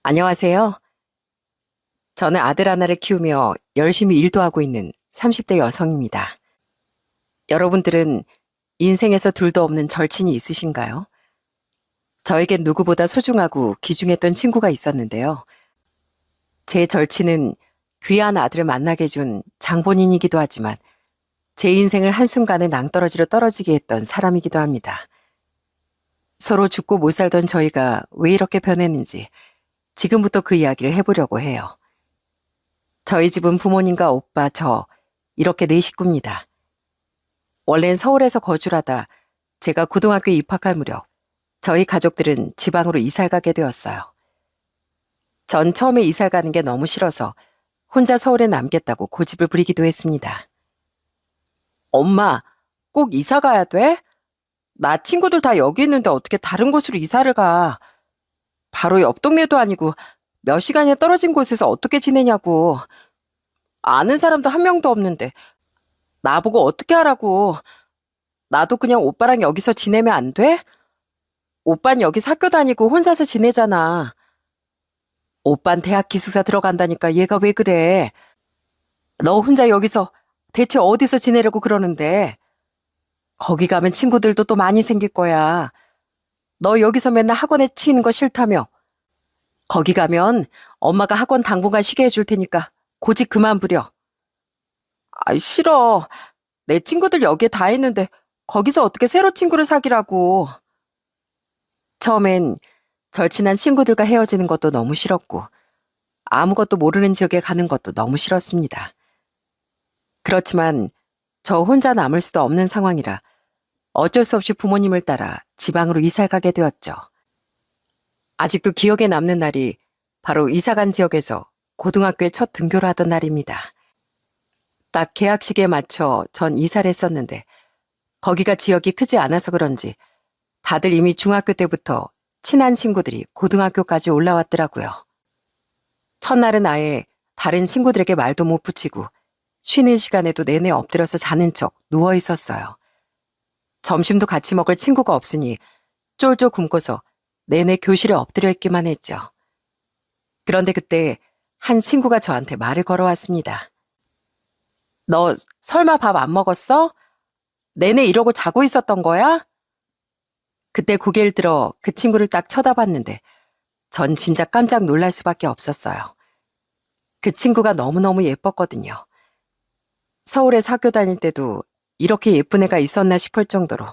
안녕하세요. 저는 아들 하나를 키우며 열심히 일도 하고 있는 30대 여성입니다. 여러분들은 인생에서 둘도 없는 절친이 있으신가요? 저에겐 누구보다 소중하고 귀중했던 친구가 있었는데요. 제 절친은 귀한 아들을 만나게 해준 장본인이기도 하지만 제 인생을 한순간에 낭떠러지로 떨어지게 했던 사람이기도 합니다. 서로 죽고 못 살던 저희가 왜 이렇게 변했는지 지금부터 그 이야기를 해보려고 해요. 저희 집은 부모님과 오빠, 저 이렇게 네 식구입니다. 원래는 서울에서 거주를 하다 제가 고등학교에 입학할 무렵 저희 가족들은 지방으로 이사를 가게 되었어요. 전 처음에 이사를 가는 게 너무 싫어서 혼자 서울에 남겠다고 고집을 부리기도 했습니다. 엄마, 꼭 이사 가야 돼? 나 친구들 다 여기 있는데 어떻게 다른 곳으로 이사를 가? 바로 옆 동네도 아니고 몇 시간이나 떨어진 곳에서 어떻게 지내냐고. 아는 사람도 한 명도 없는데 나보고 어떻게 하라고. 나도 그냥 오빠랑 여기서 지내면 안 돼? 오빤 여기서 학교 다니고 혼자서 지내잖아. 오빤 대학 기숙사 들어간다니까 얘가 왜 그래? 너 혼자 여기서 대체 어디서 지내려고 그러는데? 거기 가면 친구들도 또 많이 생길 거야. 너 여기서 맨날 학원에 치이는 거 싫다며. 거기 가면 엄마가 학원 당분간 쉬게 해줄 테니까 고집 그만 부려. 아, 싫어. 내 친구들 여기에 다 있는데 거기서 어떻게 새로 친구를 사귀라고. 처음엔 절친한 친구들과 헤어지는 것도 너무 싫었고 아무것도 모르는 지역에 가는 것도 너무 싫었습니다. 그렇지만 저 혼자 남을 수도 없는 상황이라 어쩔 수 없이 부모님을 따라 지방으로 이사를 가게 되었죠. 아직도 기억에 남는 날이 바로 이사간 지역에서 고등학교에 첫 등교를 하던 날입니다. 딱 개학식에 맞춰 전 이사를 했었는데 거기가 지역이 크지 않아서 그런지 다들 이미 중학교 때부터 친한 친구들이 고등학교까지 올라왔더라고요. 첫날은 아예 다른 친구들에게 말도 못 붙이고 쉬는 시간에도 내내 엎드려서 자는 척 누워 있었어요. 점심도 같이 먹을 친구가 없으니 쫄쫄 굶고서 내내 교실에 엎드려 있기만 했죠. 그런데 그때 한 친구가 저한테 말을 걸어왔습니다. 너 설마 밥 안 먹었어? 내내 이러고 자고 있었던 거야? 그때 고개를 들어 그 친구를 딱 쳐다봤는데 전 진짜 깜짝 놀랄 수밖에 없었어요. 그 친구가 너무너무 예뻤거든요. 서울에서 학교 다닐 때도 이렇게 예쁜 애가 있었나 싶을 정도로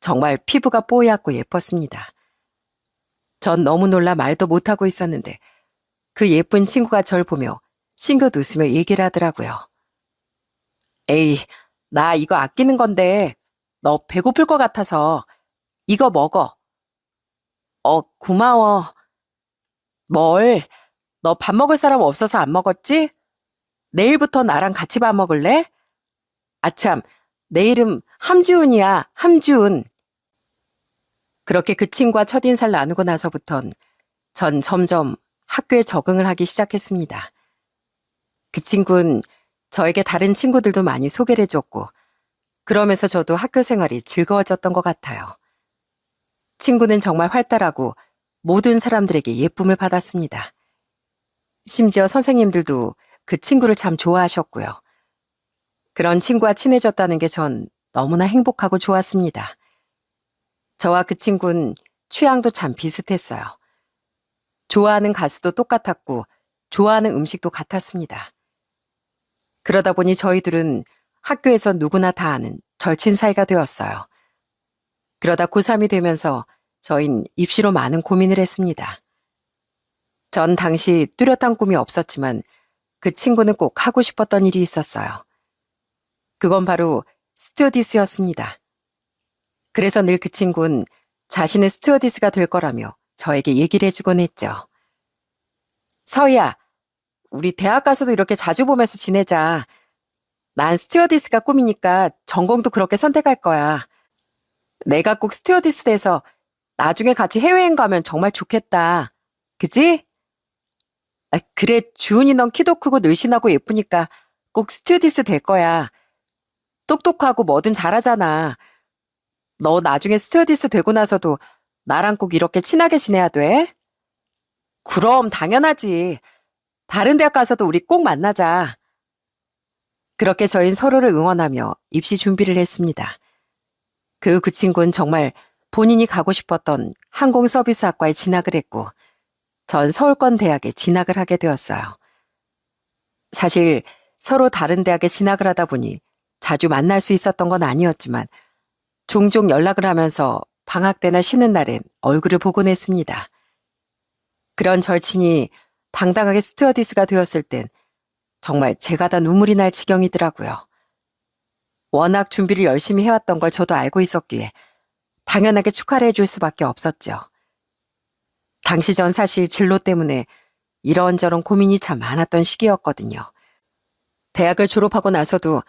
정말 피부가 뽀얗고 예뻤습니다. 전 너무 놀라 말도 못하고 있었는데 그 예쁜 친구가 절 보며 싱긋 웃으며 얘기를 하더라고요. 에이, 나 이거 아끼는 건데 너 배고플 것 같아서 이거 먹어. 고마워. 뭘? 너 밥 먹을 사람 없어서 안 먹었지? 내일부터 나랑 같이 밥 먹을래? 아참, 내 이름 함지훈이야, 함지훈. 그렇게 그 친구와 첫인사를 나누고 나서부턴 전 점점 학교에 적응을 하기 시작했습니다. 그 친구는 저에게 다른 친구들도 많이 소개를 해줬고 그러면서 저도 학교 생활이 즐거워졌던 것 같아요. 친구는 정말 활달하고 모든 사람들에게 예쁨을 받았습니다. 심지어 선생님들도 그 친구를 참 좋아하셨고요. 그런 친구와 친해졌다는 게 전 너무나 행복하고 좋았습니다. 저와 그 친구는 취향도 참 비슷했어요. 좋아하는 가수도 똑같았고 좋아하는 음식도 같았습니다. 그러다 보니 저희들은 학교에서 누구나 다 아는 절친 사이가 되었어요. 그러다 고3이 되면서 저흰 입시로 많은 고민을 했습니다. 전 당시 뚜렷한 꿈이 없었지만 그 친구는 꼭 하고 싶었던 일이 있었어요. 그건 바로 스튜어디스였습니다. 그래서 늘 그 친구는 자신의 스튜어디스가 될 거라며 저에게 얘기를 해주곤 했죠. 서희야, 우리 대학 가서도 이렇게 자주 보면서 지내자. 난 스튜어디스가 꿈이니까 전공도 그렇게 선택할 거야. 내가 꼭 스튜어디스 돼서 나중에 같이 해외여행 가면 정말 좋겠다. 그지? 그래, 주은이 넌 키도 크고 늘씬하고 예쁘니까 꼭 스튜어디스 될 거야. 똑똑하고 뭐든 잘하잖아. 너 나중에 스튜어디스 되고 나서도 나랑 꼭 이렇게 친하게 지내야 돼. 그럼 당연하지. 다른 대학 가서도 우리 꼭 만나자. 그렇게 저희는 서로를 응원하며 입시 준비를 했습니다. 그 친구는 정말 본인이 가고 싶었던 항공서비스학과에 진학을 했고 전 서울권 대학에 진학을 하게 되었어요. 사실 서로 다른 대학에 진학을 하다 보니 자주 만날 수 있었던 건 아니었지만 종종 연락을 하면서 방학 때나 쉬는 날엔 얼굴을 보곤 했습니다. 그런 절친이 당당하게 스튜어디스가 되었을 땐 정말 제가 다 눈물이 날 지경이더라고요. 워낙 준비를 열심히 해왔던 걸 저도 알고 있었기에 당연하게 축하를 해줄 수밖에 없었죠. 당시 전 사실 진로 때문에 이런저런 고민이 참 많았던 시기였거든요. 대학을 졸업하고 나서도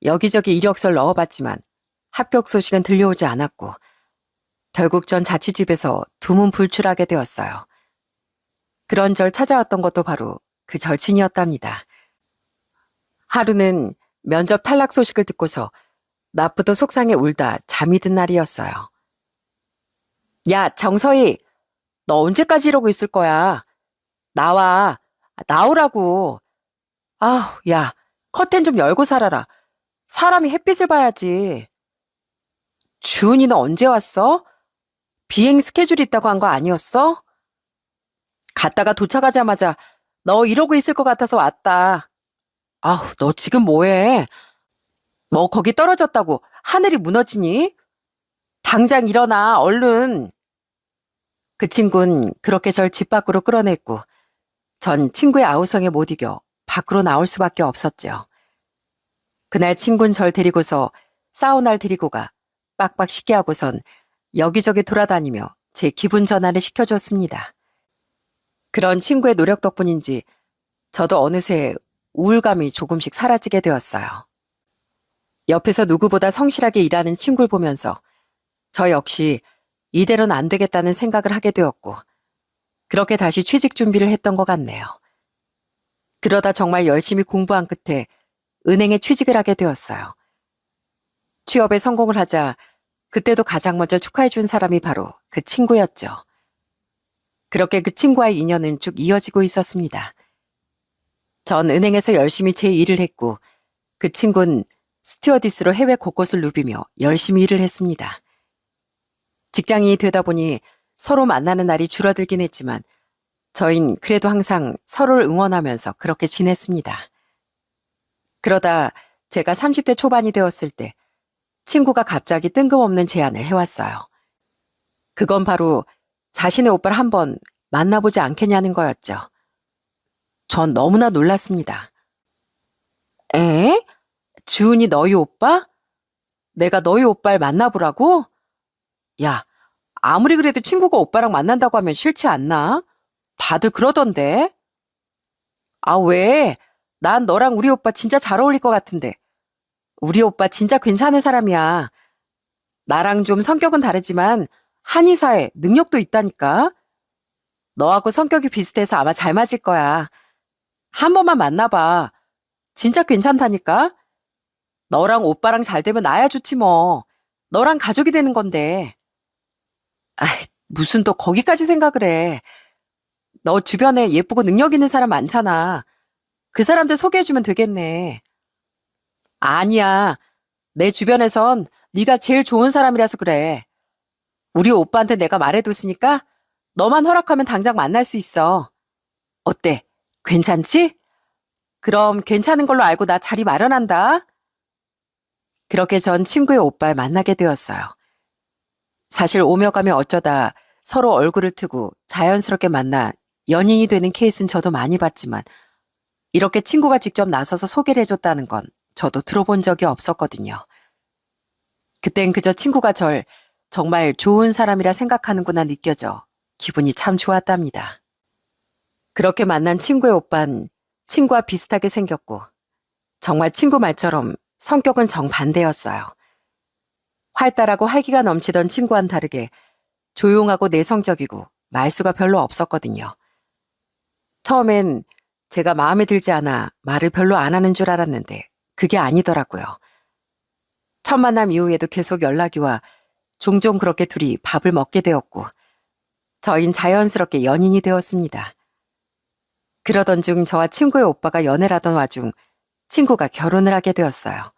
여기저기 이력서를 넣어봤지만 합격 소식은 들려오지 않았고 결국 전 자취집에서 두문불출하게 되었어요. 그런 절 찾아왔던 것도 바로 그 절친이었답니다. 하루는 면접 탈락 소식을 듣고서 낮부터 속상해 울다 잠이 든 날이었어요. 야, 정서희, 너 언제까지 이러고 있을 거야? 나와, 나오라고. 아우, 야, 커튼 좀 열고 살아라. 사람이 햇빛을 봐야지. 주은이 너 언제 왔어? 비행 스케줄이 있다고 한 거 아니었어? 갔다가 도착하자마자 너 이러고 있을 것 같아서 왔다. 아우, 너 지금 뭐해? 너 거기 떨어졌다고 하늘이 무너지니? 당장 일어나, 얼른. 그 친구는 그렇게 절 집 밖으로 끌어냈고 전 친구의 아우성에 못 이겨 밖으로 나올 수밖에 없었죠. 그날 친구는 절 데리고서 사우나를 데리고 가 빡빡 씻게 하고선 여기저기 돌아다니며 제 기분 전환을 시켜줬습니다. 그런 친구의 노력 덕분인지 저도 어느새 우울감이 조금씩 사라지게 되었어요. 옆에서 누구보다 성실하게 일하는 친구를 보면서 저 역시 이대로는 안 되겠다는 생각을 하게 되었고 그렇게 다시 취직 준비를 했던 것 같네요. 그러다 정말 열심히 공부한 끝에 은행에 취직을 하게 되었어요. 취업에 성공을 하자 그때도 가장 먼저 축하해 준 사람이 바로 그 친구였죠. 그렇게 그 친구와의 인연은 쭉 이어지고 있었습니다. 전 은행에서 열심히 제 일을 했고 그 친구는 스튜어디스로 해외 곳곳을 누비며 열심히 일을 했습니다. 직장인이 되다 보니 서로 만나는 날이 줄어들긴 했지만 저흰 그래도 항상 서로를 응원하면서 그렇게 지냈습니다. 그러다 제가 30대 초반이 되었을 때 친구가 갑자기 뜬금없는 제안을 해왔어요. 그건 바로 자신의 오빠를 한번 만나보지 않겠냐는 거였죠. 전 너무나 놀랐습니다. 에? 주은이 너희 오빠? 내가 너희 오빠를 만나보라고? 야, 아무리 그래도 친구가 오빠랑 만난다고 하면 싫지 않나? 다들 그러던데. 아, 왜? 난 너랑 우리 오빠 진짜 잘 어울릴 것 같은데. 우리 오빠 진짜 괜찮은 사람이야. 나랑 좀 성격은 다르지만 한의사에 능력도 있다니까. 너하고 성격이 비슷해서 아마 잘 맞을 거야. 한 번만 만나봐. 진짜 괜찮다니까. 너랑 오빠랑 잘 되면 나야 좋지 뭐. 너랑 가족이 되는 건데. 아이, 무슨 또 거기까지 생각을 해. 너 주변에 예쁘고 능력 있는 사람 많잖아. 그 사람들 소개해주면 되겠네. 아니야. 내 주변에선 네가 제일 좋은 사람이라서 그래. 우리 오빠한테 내가 말해뒀으니까 너만 허락하면 당장 만날 수 있어. 어때? 괜찮지? 그럼 괜찮은 걸로 알고 나 자리 마련한다. 그렇게 전 친구의 오빠를 만나게 되었어요. 사실 오며 가며 어쩌다 서로 얼굴을 트고 자연스럽게 만나 연인이 되는 케이스는 저도 많이 봤지만 이렇게 친구가 직접 나서서 소개를 해줬다는 건 저도 들어본 적이 없었거든요. 그땐 그저 친구가 절 정말 좋은 사람이라 생각하는구나 느껴져 기분이 참 좋았답니다. 그렇게 만난 친구의 오빤 친구와 비슷하게 생겼고 정말 친구 말처럼 성격은 정반대였어요. 활달하고 활기가 넘치던 친구와는 다르게 조용하고 내성적이고 말수가 별로 없었거든요. 처음엔 제가 마음에 들지 않아 말을 별로 안 하는 줄 알았는데 그게 아니더라고요. 첫 만남 이후에도 계속 연락이 와 종종 그렇게 둘이 밥을 먹게 되었고 저희는 자연스럽게 연인이 되었습니다. 그러던 중 저와 친구의 오빠가 연애를 하던 와중 친구가 결혼을 하게 되었어요.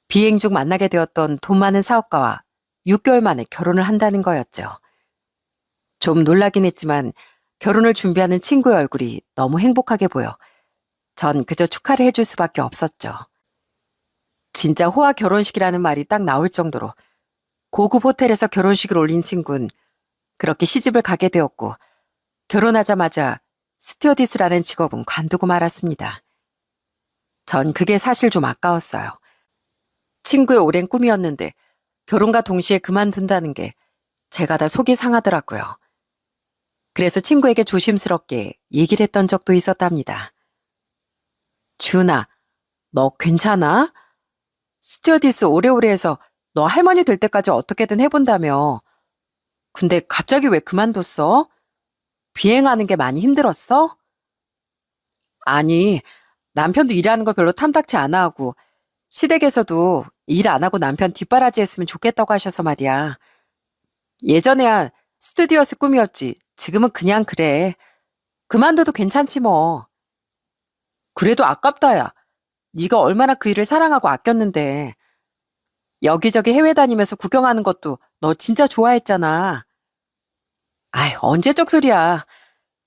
비행 중 만나게 되었던 돈 많은 사업가와 6개월 만에 결혼을 한다는 거였죠. 좀 놀라긴 했지만 결혼을 준비하는 친구의 얼굴이 너무 행복하게 보여 전 그저 축하를 해줄 수밖에 없었죠. 진짜 호화 결혼식이라는 말이 딱 나올 정도로 고급 호텔에서 결혼식을 올린 친구는 그렇게 시집을 가게 되었고 결혼하자마자 스튜어디스라는 직업은 관두고 말았습니다. 전 그게 사실 좀 아까웠어요. 친구의 오랜 꿈이었는데 결혼과 동시에 그만둔다는 게 제가 다 속이 상하더라고요. 그래서 친구에게 조심스럽게 얘기를 했던 적도 있었답니다. 준아, 너 괜찮아? 스튜어디스 오래오래 해서 너 할머니 될 때까지 어떻게든 해본다며. 근데 갑자기 왜 그만뒀어? 비행하는 게 많이 힘들었어? 아니, 남편도 일하는 거 별로 탐탁치 않아 하고 시댁에서도 일 안 하고 남편 뒷바라지 했으면 좋겠다고 하셔서 말이야. 예전에야 스튜디오스 꿈이었지. 지금은 그냥 그래. 그만둬도 괜찮지 뭐. 그래도 아깝다 야. 네가 얼마나 그 일을 사랑하고 아꼈는데. 여기저기 해외 다니면서 구경하는 것도 너 진짜 좋아했잖아. 아이, 언제적 소리야.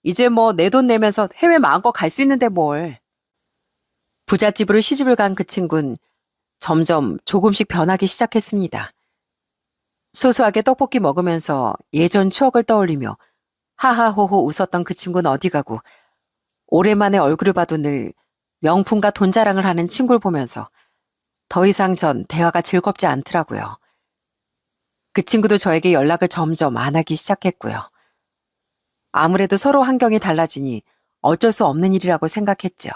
이제 뭐 내 돈 내면서 해외 마음껏 갈 수 있는데 뭘. 부잣집으로 시집을 간 그 친구는 점점 조금씩 변하기 시작했습니다. 소소하게 떡볶이 먹으면서 예전 추억을 떠올리며 하하호호 웃었던 그 친구는 어디 가고 오랜만에 얼굴을 봐도 늘 명품과 돈 자랑을 하는 친구를 보면서 더 이상 전 대화가 즐겁지 않더라고요. 그 친구도 저에게 연락을 점점 안 하기 시작했고요. 아무래도 서로 환경이 달라지니 어쩔 수 없는 일이라고 생각했죠.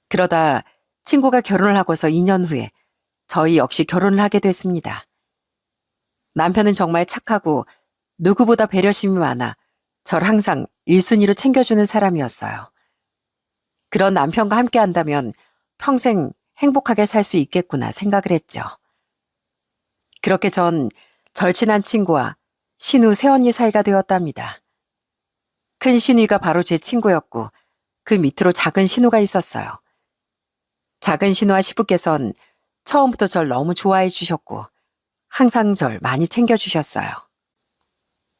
그러다 친구가 결혼을 하고서 2년 후에 저희 역시 결혼을 하게 됐습니다. 남편은 정말 착하고 누구보다 배려심이 많아 절 항상 1순위로 챙겨주는 사람이었어요. 그런 남편과 함께 한다면 평생 행복하게 살 수 있겠구나 생각을 했죠. 그렇게 전 절친한 친구와 신우 새언니 사이가 되었답니다. 큰 신우가 바로 제 친구였고 그 밑으로 작은 신우가 있었어요. 작은 신우와 시부께선 처음부터 절 너무 좋아해 주셨고 항상 절 많이 챙겨주셨어요.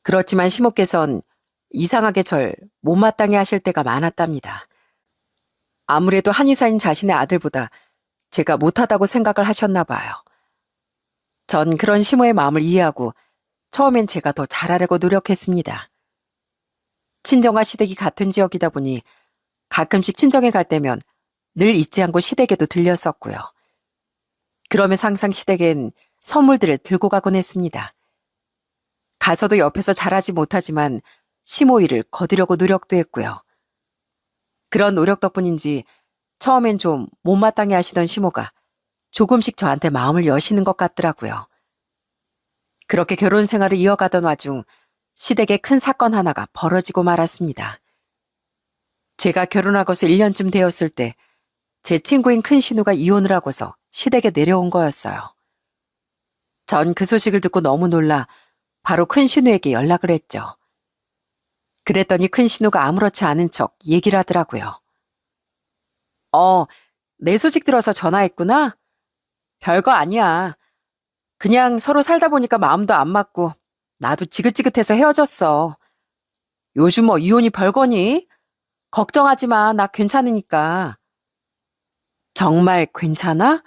그렇지만 시모께선 이상하게 절 못마땅해 하실 때가 많았답니다. 아무래도 한의사인 자신의 아들보다 제가 못하다고 생각을 하셨나 봐요. 전 그런 시모의 마음을 이해하고 처음엔 제가 더 잘하려고 노력했습니다. 친정과 시댁이 같은 지역이다 보니 가끔씩 친정에 갈 때면 늘 잊지 않고 시댁에도 들렸었고요. 그러면서 항상 시댁엔 선물들을 들고 가곤 했습니다. 가서도 옆에서 잘하지 못하지만 시모 일을 거두려고 노력도 했고요. 그런 노력 덕분인지 처음엔 좀 못마땅해 하시던 시모가 조금씩 저한테 마음을 여시는 것 같더라고요. 그렇게 결혼 생활을 이어가던 와중 시댁에 큰 사건 하나가 벌어지고 말았습니다. 제가 결혼하고서 1년쯤 되었을 때 제 친구인 큰 신우가 이혼을 하고서 시댁에 내려온 거였어요. 전 그 소식을 듣고 너무 놀라 바로 큰 신우에게 연락을 했죠. 그랬더니 큰 신우가 아무렇지 않은 척 얘기를 하더라고요. 내 소식 들어서 전화했구나? 별거 아니야. 그냥 서로 살다 보니까 마음도 안 맞고 나도 지긋지긋해서 헤어졌어. 요즘 뭐 이혼이 별거니? 걱정하지 마. 나 괜찮으니까. 정말 괜찮아?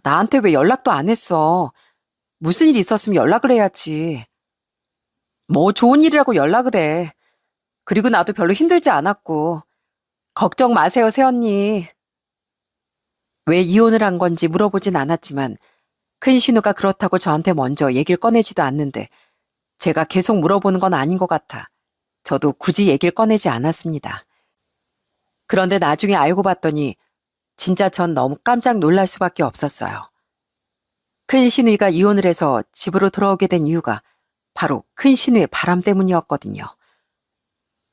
나한테 왜 연락도 안 했어? 무슨 일 있었으면 연락을 해야지. 뭐 좋은 일이라고 연락을 해. 그리고 나도 별로 힘들지 않았고. 걱정 마세요, 새언니. 왜 이혼을 한 건지 물어보진 않았지만 큰 신우가 그렇다고 저한테 먼저 얘기를 꺼내지도 않는데 제가 계속 물어보는 건 아닌 것 같아 저도 굳이 얘기를 꺼내지 않았습니다. 그런데 나중에 알고 봤더니 진짜 전 너무 깜짝 놀랄 수밖에 없었어요. 큰 신우이가 이혼을 해서 집으로 돌아오게 된 이유가 바로 큰 신우의 바람 때문이었거든요.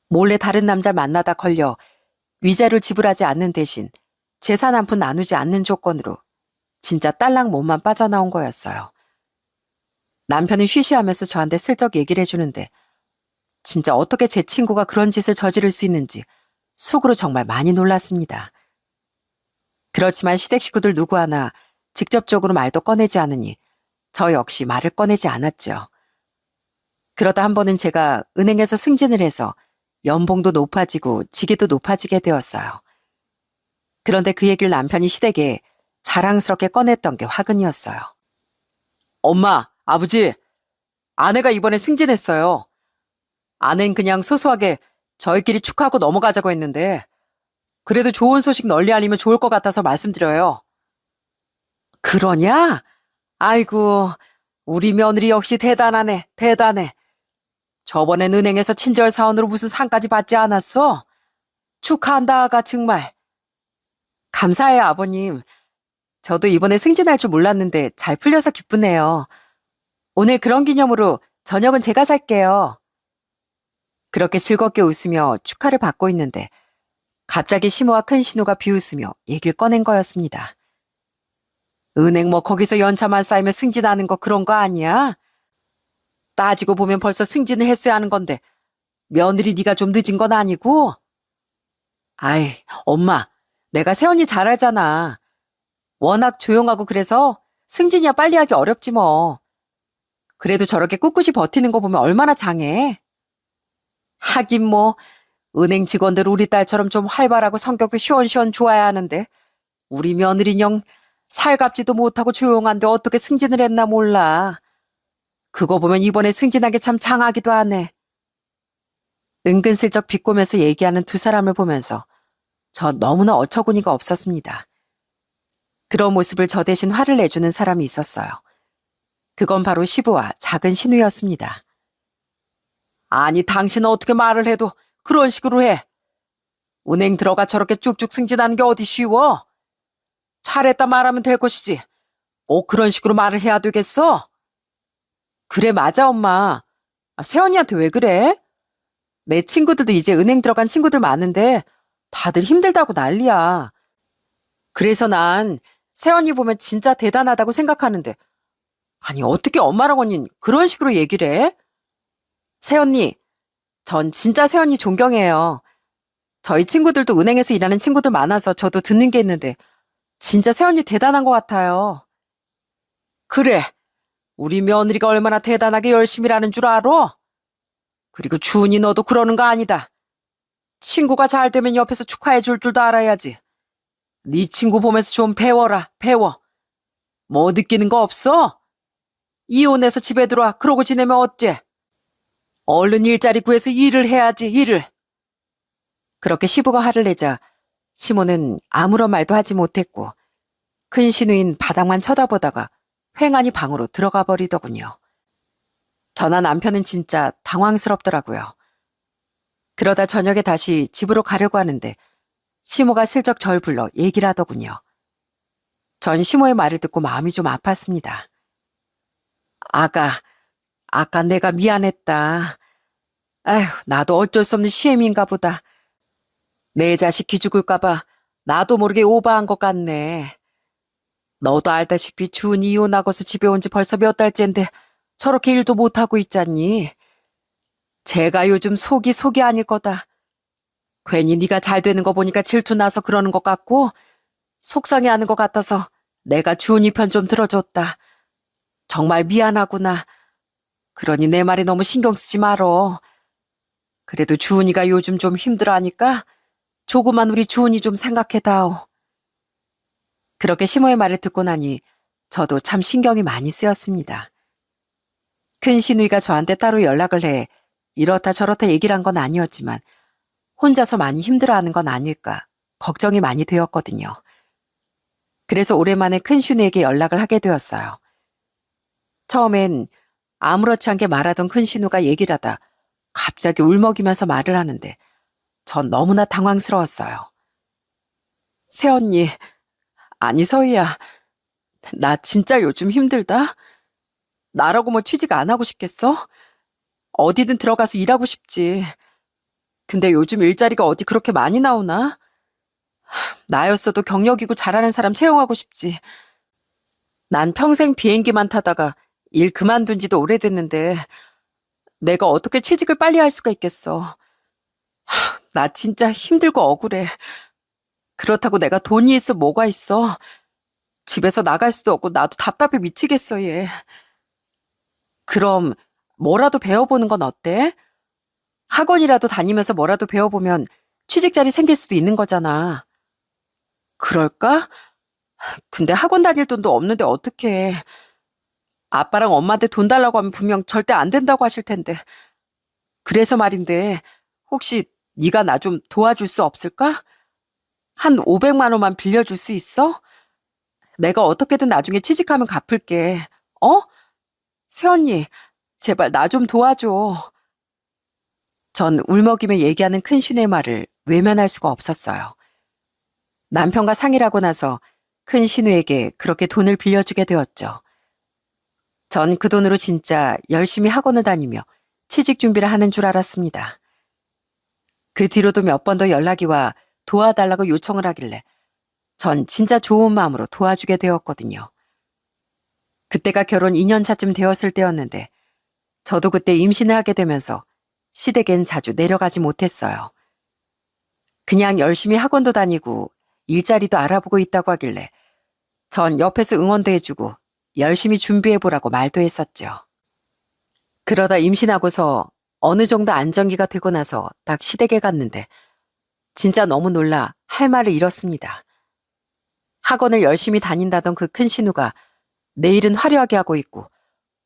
몰래 다른 남자 만나다 걸려 위자료 지불하지 않는 대신 재산 한 푼 나누지 않는 조건으로 진짜 딸랑 몸만 빠져나온 거였어요. 남편은 쉬쉬하면서 저한테 슬쩍 얘기를 해주는데 진짜 어떻게 제 친구가 그런 짓을 저지를 수 있는지 속으로 정말 많이 놀랐습니다. 그렇지만 시댁 식구들 누구 하나 직접적으로 말도 꺼내지 않으니 저 역시 말을 꺼내지 않았죠. 그러다 한 번은 제가 은행에서 승진을 해서 연봉도 높아지고 직위도 높아지게 되었어요. 그런데 그 얘기를 남편이 시댁에 자랑스럽게 꺼냈던 게 화근이었어요. 엄마, 아버지, 아내가 이번에 승진했어요. 아내는 그냥 소소하게 저희끼리 축하하고 넘어가자고 했는데 그래도 좋은 소식 널리 알리면 좋을 것 같아서 말씀드려요. 그러냐? 아이고, 우리 며느리 역시 대단하네, 대단해. 저번엔 은행에서 친절 사원으로 무슨 상까지 받지 않았어? 축하한다가 정말. 감사해요, 아버님. 저도 이번에 승진할 줄 몰랐는데 잘 풀려서 기쁘네요. 오늘 그런 기념으로 저녁은 제가 살게요. 그렇게 즐겁게 웃으며 축하를 받고 있는데 갑자기 시모와 큰 신우가 비웃으며 얘기를 꺼낸 거였습니다. 은행 뭐 거기서 연차만 쌓이면 승진하는 거 그런 거 아니야? 따지고 보면 벌써 승진을 했어야 하는 건데 며느리 네가 좀 늦은 건 아니고? 아이, 엄마, 내가 세연이 잘 알잖아. 워낙 조용하고 그래서 승진이야 빨리 하기 어렵지 뭐. 그래도 저렇게 꿋꿋이 버티는 거 보면 얼마나 장해. 하긴 뭐 은행 직원들 우리 딸처럼 좀 활발하고 성격도 시원시원 좋아야 하는데 우리 며느리냥 살갑지도 못하고 조용한데 어떻게 승진을 했나 몰라. 그거 보면 이번에 승진한 게 참 장하기도 하네. 은근슬쩍 비꼬면서 얘기하는 두 사람을 보면서 저 너무나 어처구니가 없었습니다. 그런 모습을 저 대신 화를 내주는 사람이 있었어요. 그건 바로 시부와 작은 신우였습니다. 아니 당신은 어떻게 말을 해도 그런 식으로 해. 은행 들어가 저렇게 쭉쭉 승진하는 게 어디 쉬워? 잘했다 말하면 될 것이지. 꼭 그런 식으로 말을 해야 되겠어? 그래 맞아 엄마. 세연이한테 왜 그래? 내 친구들도 이제 은행 들어간 친구들 많은데 다들 힘들다고 난리야. 그래서 난 세연이 보면 진짜 대단하다고 생각하는데 아니 어떻게 엄마랑 언니는 그런 식으로 얘기를 해? 세연이, 전 진짜 세연이 존경해요. 저희 친구들도 은행에서 일하는 친구들 많아서 저도 듣는 게 있는데 진짜 세연이 대단한 것 같아요. 그래, 우리 며느리가 얼마나 대단하게 열심히 일하는 줄 알아? 그리고 주은이 너도 그러는 거 아니다. 친구가 잘 되면 옆에서 축하해 줄 줄도 알아야지. 네 친구 보면서 좀 배워라, 배워. 뭐 느끼는 거 없어? 이혼해서 집에 들어와 그러고 지내면 어째? 얼른 일자리 구해서 일을 해야지, 일을. 그렇게 시부가 화를 내자 시모는 아무런 말도 하지 못했고 큰 신우인 바닥만 쳐다보다가 횡하니 방으로 들어가 버리더군요. 저나 남편은 진짜 당황스럽더라고요. 그러다 저녁에 다시 집으로 가려고 하는데 시모가 슬쩍 절 불러 얘기를 하더군요. 전 시모의 말을 듣고 마음이 좀 아팠습니다. 아까 내가 미안했다. 아휴, 나도 어쩔 수 없는 시엠인가 보다. 내 자식 기죽을까봐 나도 모르게 오버한 것 같네. 너도 알다시피 주은이 이혼하고서 집에 온 지 벌써 몇 달째인데 저렇게 일도 못하고 있잖니. 제가 요즘 속이 아닐 거다. 괜히 네가 잘 되는 거 보니까 질투나서 그러는 것 같고 속상해하는 것 같아서 내가 주은이 편 좀 들어줬다. 정말 미안하구나. 그러니 내 말에 너무 신경 쓰지 말어. 그래도 주은이가 요즘 좀 힘들어하니까 조그만 우리 주은이 좀 생각해다오. 그렇게 시모의 말을 듣고 나니 저도 참 신경이 많이 쓰였습니다. 큰 시누이가 저한테 따로 연락을 해 이렇다 저렇다 얘기를 한 건 아니었지만 혼자서 많이 힘들어하는 건 아닐까 걱정이 많이 되었거든요. 그래서 오랜만에 큰 시누이에게 연락을 하게 되었어요. 처음엔 아무렇지 않게 말하던 큰 시누가 얘기를 하다 갑자기 울먹이면서 말을 하는데 전 너무나 당황스러웠어요. 새언니, 아니 서희야, 나 진짜 요즘 힘들다. 나라고 뭐 취직 안 하고 싶겠어? 어디든 들어가서 일하고 싶지. 근데 요즘 일자리가 어디 그렇게 많이 나오나? 나였어도 경력이고 잘하는 사람 채용하고 싶지. 난 평생 비행기만 타다가 일 그만둔 지도 오래됐는데 내가 어떻게 취직을 빨리 할 수가 있겠어. 나 진짜 힘들고 억울해. 그렇다고 내가 돈이 있어 뭐가 있어. 집에서 나갈 수도 없고 나도 답답해 미치겠어, 얘. 그럼 뭐라도 배워보는 건 어때? 학원이라도 다니면서 뭐라도 배워보면 취직 자리 생길 수도 있는 거잖아. 그럴까? 근데 학원 다닐 돈도 없는데 어떡해. 아빠랑 엄마한테 돈 달라고 하면 분명 절대 안 된다고 하실 텐데. 그래서 말인데 혹시 네가 나 좀 도와줄 수 없을까? 한 500만 원만 빌려줄 수 있어? 내가 어떻게든 나중에 취직하면 갚을게. 어? 새언니, 제발 나 좀 도와줘. 전 울먹이며 얘기하는 큰신의 말을 외면할 수가 없었어요. 남편과 상의하고 나서 큰신우에게 그렇게 돈을 빌려주게 되었죠. 전 그 돈으로 진짜 열심히 학원을 다니며 취직 준비를 하는 줄 알았습니다. 그 뒤로도 몇 번 더 연락이 와 도와달라고 요청을 하길래 전 진짜 좋은 마음으로 도와주게 되었거든요. 그때가 결혼 2년 차쯤 되었을 때였는데 저도 그때 임신을 하게 되면서 시댁엔 자주 내려가지 못했어요. 그냥 열심히 학원도 다니고 일자리도 알아보고 있다고 하길래 전 옆에서 응원도 해주고 열심히 준비해보라고 말도 했었죠. 그러다 임신하고서 어느 정도 안정기가 되고 나서 딱 시댁에 갔는데 진짜 너무 놀라 할 말을 잃었습니다. 학원을 열심히 다닌다던 그 큰 신우가 내일은 화려하게 하고 있고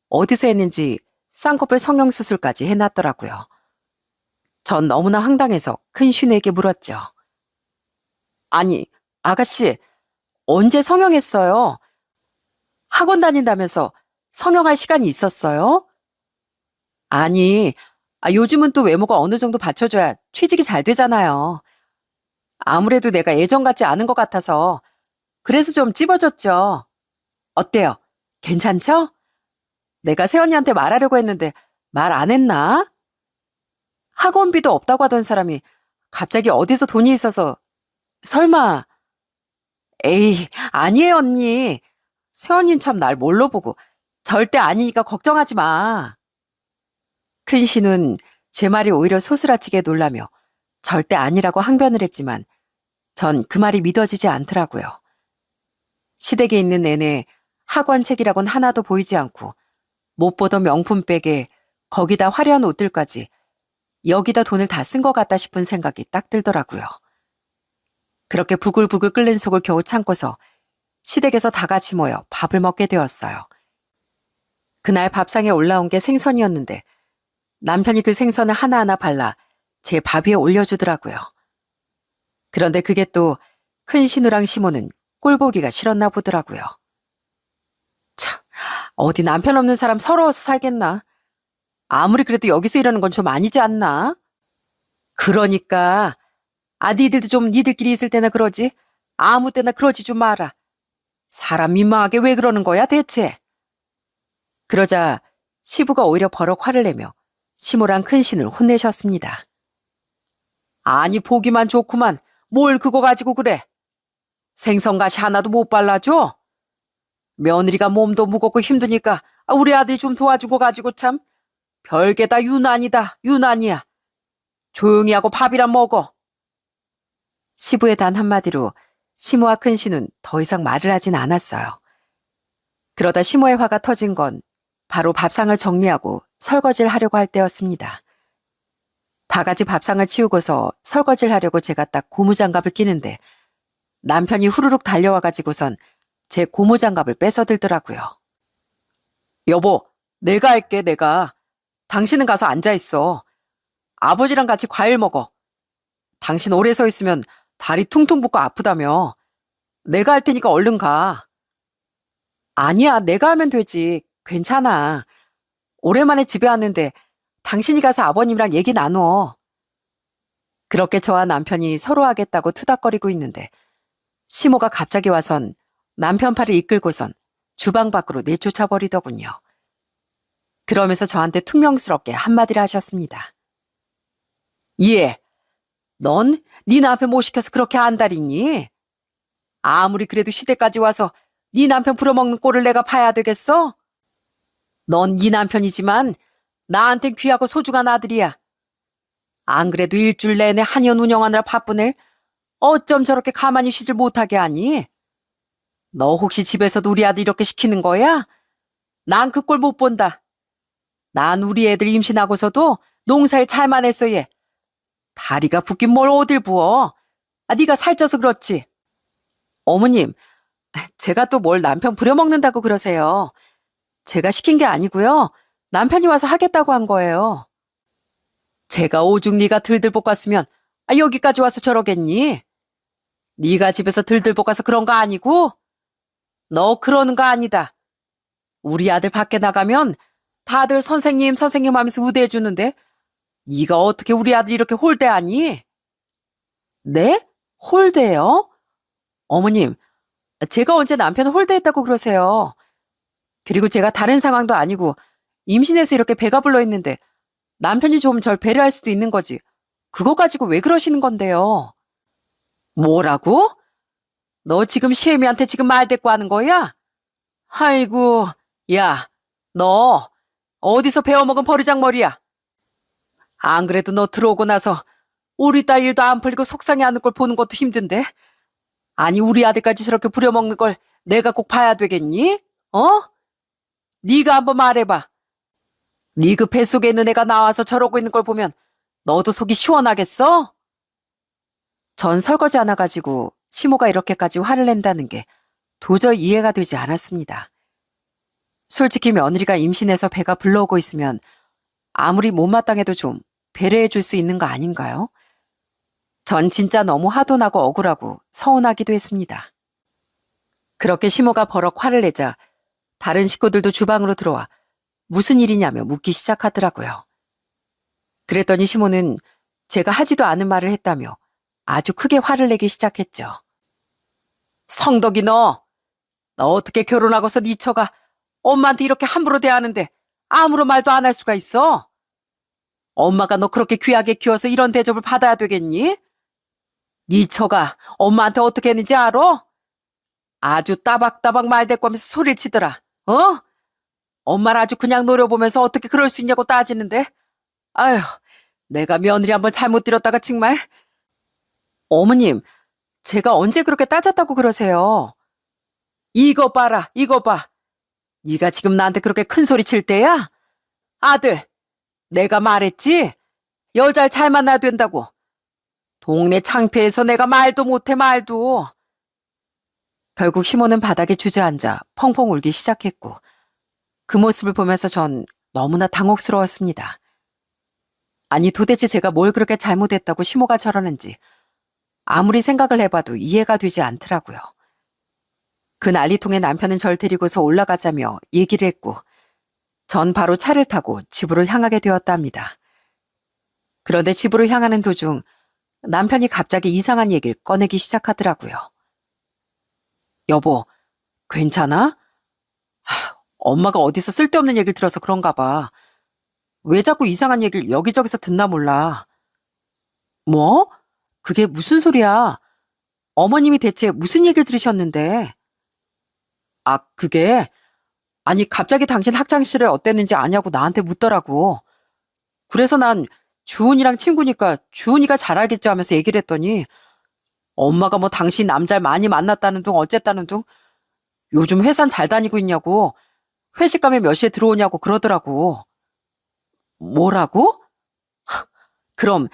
어디서 했는지 쌍꺼풀 성형수술까지 해놨더라고요. 전 너무나 황당해서 큰 신우에게 물었죠. 아니, 아가씨, 언제 성형했어요? 학원 다닌다면서 성형할 시간이 있었어요? 아니, 요즘은 또 외모가 어느 정도 받쳐줘야 취직이 잘 되잖아요. 아무래도 내가 예전 같지 않은 것 같아서 그래서 좀 찝어줬죠. 어때요? 괜찮죠? 내가 세연이한테 말하려고 했는데 말 안 했나? 학원비도 없다고 하던 사람이 갑자기 어디서 돈이 있어서 설마 에이 아니에요 언니. 세연이는 참 날 뭘로 보고 절대 아니니까 걱정하지 마. 큰 신은 제 말이 오히려 소스라치게 놀라며 절대 아니라고 항변을 했지만 전 그 말이 믿어지지 않더라고요. 시댁에 있는 내내 학원 책이라곤 하나도 보이지 않고 못 보던 명품백에 거기다 화려한 옷들까지 여기다 돈을 다 쓴 것 같다 싶은 생각이 딱 들더라고요. 그렇게 부글부글 끓는 속을 겨우 참고서 시댁에서 다 같이 모여 밥을 먹게 되었어요. 그날 밥상에 올라온 게 생선이었는데 남편이 그 생선을 하나하나 발라 제 밥 위에 올려주더라고요. 그런데 그게 또 큰 신우랑 시모는 꼴보기가 싫었나 보더라고요. 참, 어디 남편 없는 사람 서러워서 살겠나? 아무리 그래도 여기서 이러는 건 좀 아니지 않나? 그러니까 니들도 좀 니들끼리 있을 때나 그러지. 아무 때나 그러지 좀 마라. 사람 민망하게 왜 그러는 거야 대체? 그러자 시부가 오히려 버럭 화를 내며 시모랑 큰 신을 혼내셨습니다. 아니 보기만 좋구만 뭘 그거 가지고 그래. 생선가시 하나도 못 발라줘? 며느리가 몸도 무겁고 힘드니까 우리 아들이 좀 도와주고 가지고 참 별게 다 유난이다 유난이야. 조용히 하고 밥이나 먹어. 시부의 단 한마디로 시모와 큰 신은 더 이상 말을 하진 않았어요. 그러다 시모의 화가 터진 건 바로 밥상을 정리하고 설거지를 하려고 할 때였습니다. 다 같이 밥상을 치우고서 설거지를 하려고 제가 딱 고무장갑을 끼는데 남편이 후루룩 달려와가지고선 제 고무장갑을 뺏어들더라고요. 여보, 내가 할게 내가. 당신은 가서 앉아있어. 아버지랑 같이 과일 먹어. 당신 오래 서 있으면 다리 퉁퉁 붓고 아프다며. 내가 할 테니까 얼른 가. 아니야, 내가 하면 되지. 괜찮아. 오랜만에 집에 왔는데 당신이 가서 아버님이랑 얘기 나눠. 그렇게 저와 남편이 서로 하겠다고 투닥거리고 있는데 시모가 갑자기 와선 남편 팔을 이끌고선 주방 밖으로 내쫓아 버리더군요. 그러면서 저한테 퉁명스럽게 한마디를 하셨습니다. 예, 넌 네 남편 못 시켜서 그렇게 안달이니? 아무리 그래도 시댁까지 와서 네 남편 부려먹는 꼴을 내가 봐야 되겠어? 넌 네 남편이지만 나한텐 귀하고 소중한 아들이야. 안 그래도 일주일 내내 한의원 운영하느라 바쁜 애 어쩜 저렇게 가만히 쉬질 못하게 하니? 너 혹시 집에서도 우리 아들 이렇게 시키는 거야? 난 그 꼴 못 본다. 난 우리 애들 임신하고서도 농사일 잘만 했어 얘. 다리가 붓긴 뭘 어딜 부어. 네가 살쪄서 그렇지. 어머님, 제가 또 뭘 남편 부려먹는다고 그러세요. 제가 시킨 게 아니고요. 남편이 와서 하겠다고 한 거예요. 제가 오죽 네가 들들 볶았으면 여기까지 와서 저러겠니? 네가 집에서 들들 볶아서 그런 거 아니고? 너 그러는 거 아니다. 우리 아들 밖에 나가면 다들 선생님 선생님 하면서 우대해 주는데 네가 어떻게 우리 아들 이렇게 홀대하니? 네? 홀대요? 어머님, 제가 언제 남편을 홀대했다고 그러세요? 그리고 제가 다른 상황도 아니고 임신해서 이렇게 배가 불러 있는데 남편이 좀 절 배려할 수도 있는 거지. 그거 가지고 왜 그러시는 건데요? 뭐라고? 너 지금 시애미한테 지금 말 대꾸 하는 거야? 아이고, 야, 너 어디서 배워먹은 버르장머리야? 안 그래도 너 들어오고 나서 우리 딸 일도 안 풀리고 속상해하는 걸 보는 것도 힘든데? 아니 우리 아들까지 저렇게 부려먹는 걸 내가 꼭 봐야 되겠니? 어? 네가 한번 말해봐. 네 그 뱃속에 있는 애가 나와서 저러고 있는 걸 보면 너도 속이 시원하겠어? 전 설거지 하나 가지고 시모가 이렇게까지 화를 낸다는 게 도저히 이해가 되지 않았습니다. 솔직히 며느리가 임신해서 배가 불러오고 있으면 아무리 못마땅해도 좀 배려해 줄 수 있는 거 아닌가요? 전 진짜 너무 화도 나고 억울하고 서운하기도 했습니다. 그렇게 시모가 버럭 화를 내자 다른 식구들도 주방으로 들어와 무슨 일이냐며 묻기 시작하더라고요. 그랬더니 시모는 제가 하지도 않은 말을 했다며 아주 크게 화를 내기 시작했죠. 성덕이 너 어떻게 결혼하고서 네 처가 엄마한테 이렇게 함부로 대하는데 아무런 말도 안 할 수가 있어? 엄마가 너 그렇게 귀하게 키워서 이런 대접을 받아야 되겠니? 네 처가 엄마한테 어떻게 했는지 알아? 아주 따박따박 말대꾸하면서 소리를 치더라. 어? 엄마를 아주 그냥 노려보면서 어떻게 그럴 수 있냐고 따지는데. 아휴, 내가 며느리 한번 잘못 들였다가 정말. 어머님, 제가 언제 그렇게 따졌다고 그러세요? 이거 봐라, 이거 봐. 네가 지금 나한테 그렇게 큰 소리 칠 때야? 아들, 내가 말했지? 여자를 잘 만나야 된다고. 동네 창피해서 내가 말도 못해 말도. 결국 시모는 바닥에 주저앉아 펑펑 울기 시작했고 그 모습을 보면서 전 너무나 당혹스러웠습니다. 아니 도대체 제가 뭘 그렇게 잘못했다고 시모가 저러는지 아무리 생각을 해봐도 이해가 되지 않더라고요. 그 난리통에 남편은 절 데리고서 올라가자며 얘기를 했고 전 바로 차를 타고 집으로 향하게 되었답니다. 그런데 집으로 향하는 도중 남편이 갑자기 이상한 얘기를 꺼내기 시작하더라고요. 여보, 괜찮아? 엄마가 어디서 쓸데없는 얘기를 들어서 그런가 봐. 왜 자꾸 이상한 얘기를 여기저기서 듣나 몰라. 뭐? 그게 무슨 소리야? 어머님이 대체 무슨 얘기를 들으셨는데? 그게 아니 갑자기 당신 학창시절에 어땠는지 아냐고 나한테 묻더라고. 그래서 난 주은이랑 친구니까 주은이가 잘 알겠지 하면서 얘기를 했더니 엄마가 뭐 당신 남자를 많이 만났다는 둥 어쨌다는 둥 요즘 회사는 잘 다니고 있냐고 회식 가면 몇 시에 들어오냐고 그러더라고. 뭐라고? 그럼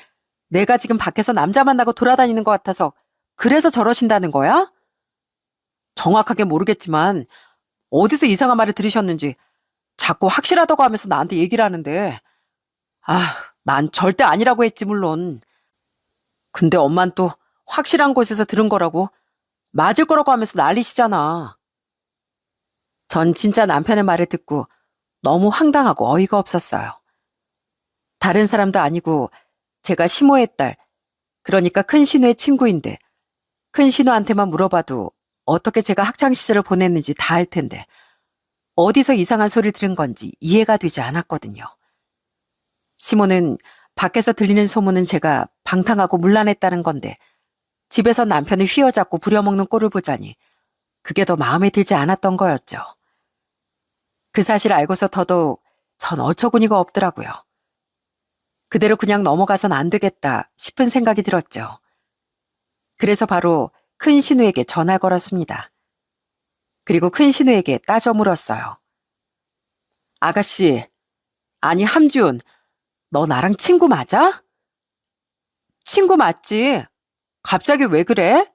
내가 지금 밖에서 남자 만나고 돌아다니는 것 같아서 그래서 저러신다는 거야? 정확하게 모르겠지만 어디서 이상한 말을 들으셨는지 자꾸 확실하다고 하면서 나한테 얘기를 하는데 난 절대 아니라고 했지 물론. 근데 엄만 또 확실한 곳에서 들은 거라고 맞을 거라고 하면서 난리시잖아. 전 진짜 남편의 말을 듣고 너무 황당하고 어이가 없었어요. 다른 사람도 아니고 제가 시모의 딸, 그러니까 큰 신우의 친구인데 큰 신우한테만 물어봐도 어떻게 제가 학창시절을 보냈는지 다 알 텐데 어디서 이상한 소리를 들은 건지 이해가 되지 않았거든요. 시모는 밖에서 들리는 소문은 제가 방탕하고 문란했다는 건데 집에서 남편을 휘어잡고 부려먹는 꼴을 보자니 그게 더 마음에 들지 않았던 거였죠. 그 사실을 알고서 더더욱 전 어처구니가 없더라고요. 그대로 그냥 넘어가선 안 되겠다 싶은 생각이 들었죠. 그래서 바로 큰 신우에게 전화를 걸었습니다. 그리고 큰 신우에게 따져 물었어요. 아가씨, 아니 함준, 너 나랑 친구 맞아? 친구 맞지? 갑자기 왜 그래?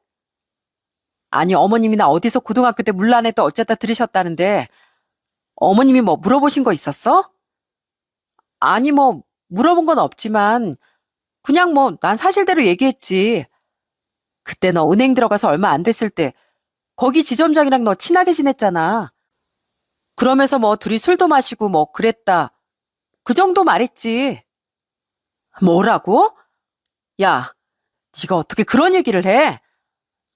아니 어머님이나 어디서 고등학교 때 물란했다 어쨌다 들으셨다는데 어머님이 뭐 물어보신 거 있었어? 아니 뭐 물어본 건 없지만 그냥 뭐 난 사실대로 얘기했지. 그때 너 은행 들어가서 얼마 안 됐을 때 거기 지점장이랑 너 친하게 지냈잖아. 그러면서 뭐 둘이 술도 마시고 뭐 그랬다. 그 정도 말했지. 뭐라고? 야, 네가 어떻게 그런 얘기를 해?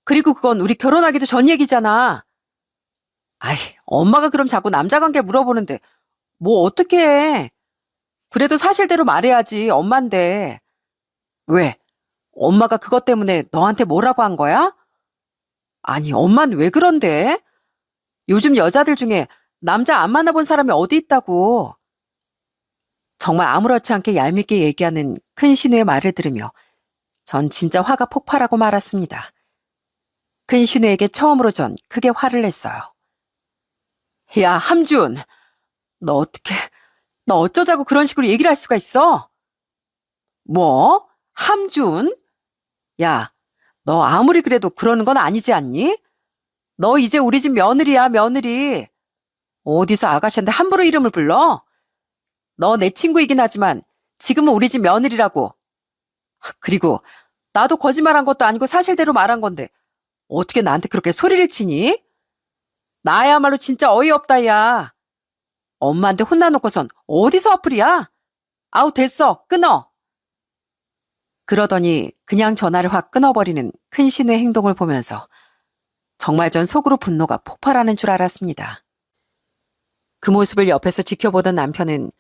그리고 그건 우리 결혼하기도 전 얘기잖아. 아이, 엄마가 그럼 자꾸 남자 관계 물어보는데 뭐 어떻게 해? 그래도 사실대로 말해야지, 엄만데. 왜? 엄마가 그것 때문에 너한테 뭐라고 한 거야? 아니, 엄만 왜 그런데? 요즘 여자들 중에 남자 안 만나본 사람이 어디 있다고. 정말 아무렇지 않게 얄밉게 얘기하는 큰 신우의 말을 들으며 전 진짜 화가 폭발하고 말았습니다. 큰 신우에게 처음으로 전 크게 화를 냈어요. 야, 함준, 너 어떻게, 너 어쩌자고 그런 식으로 얘기를 할 수가 있어? 뭐? 함준? 야, 너 아무리 그래도 그러는 건 아니지 않니? 너 이제 우리 집 며느리야, 며느리. 어디서 아가씨한테 함부로 이름을 불러? 너 내 친구이긴 하지만 지금은 우리 집 며느리라고. 그리고 나도 거짓말한 것도 아니고 사실대로 말한 건데 어떻게 나한테 그렇게 소리를 치니? 나야말로 진짜 어이없다, 야. 엄마한테 혼나놓고선 어디서 화풀이야? 아우, 됐어. 끊어. 그러더니 그냥 전화를 확 끊어버리는 큰 신우의 행동을 보면서 정말 전 속으로 분노가 폭발하는 줄 알았습니다. 그 모습을 옆에서 지켜보던 남편은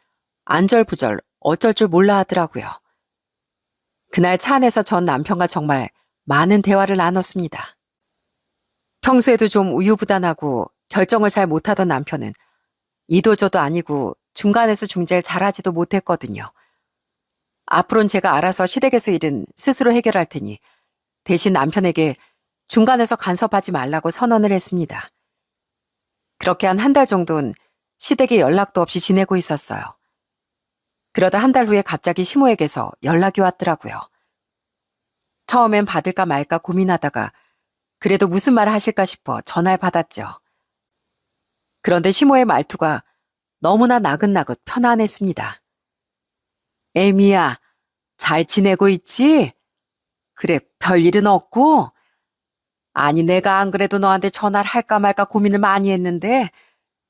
안절부절 어쩔 줄 몰라 하더라고요. 그날 차 안에서 전 남편과 정말 많은 대화를 나눴습니다. 평소에도 좀 우유부단하고 결정을 잘 못하던 남편은 이도저도 아니고 중간에서 중재를 잘하지도 못했거든요. 앞으로는 제가 알아서 시댁에서 일은 스스로 해결할 테니 대신 남편에게 중간에서 간섭하지 말라고 선언을 했습니다. 그렇게 한 한 달 정도는 시댁에 연락도 없이 지내고 있었어요. 그러다 한 달 후에 갑자기 시모에게서 연락이 왔더라고요. 처음엔 받을까 말까 고민하다가 그래도 무슨 말을 하실까 싶어 전화를 받았죠. 그런데 시모의 말투가 너무나 나긋나긋 편안했습니다. 애미야, 잘 지내고 있지? 그래, 별일은 없고? 아니, 내가 안 그래도 너한테 전화를 할까 말까 고민을 많이 했는데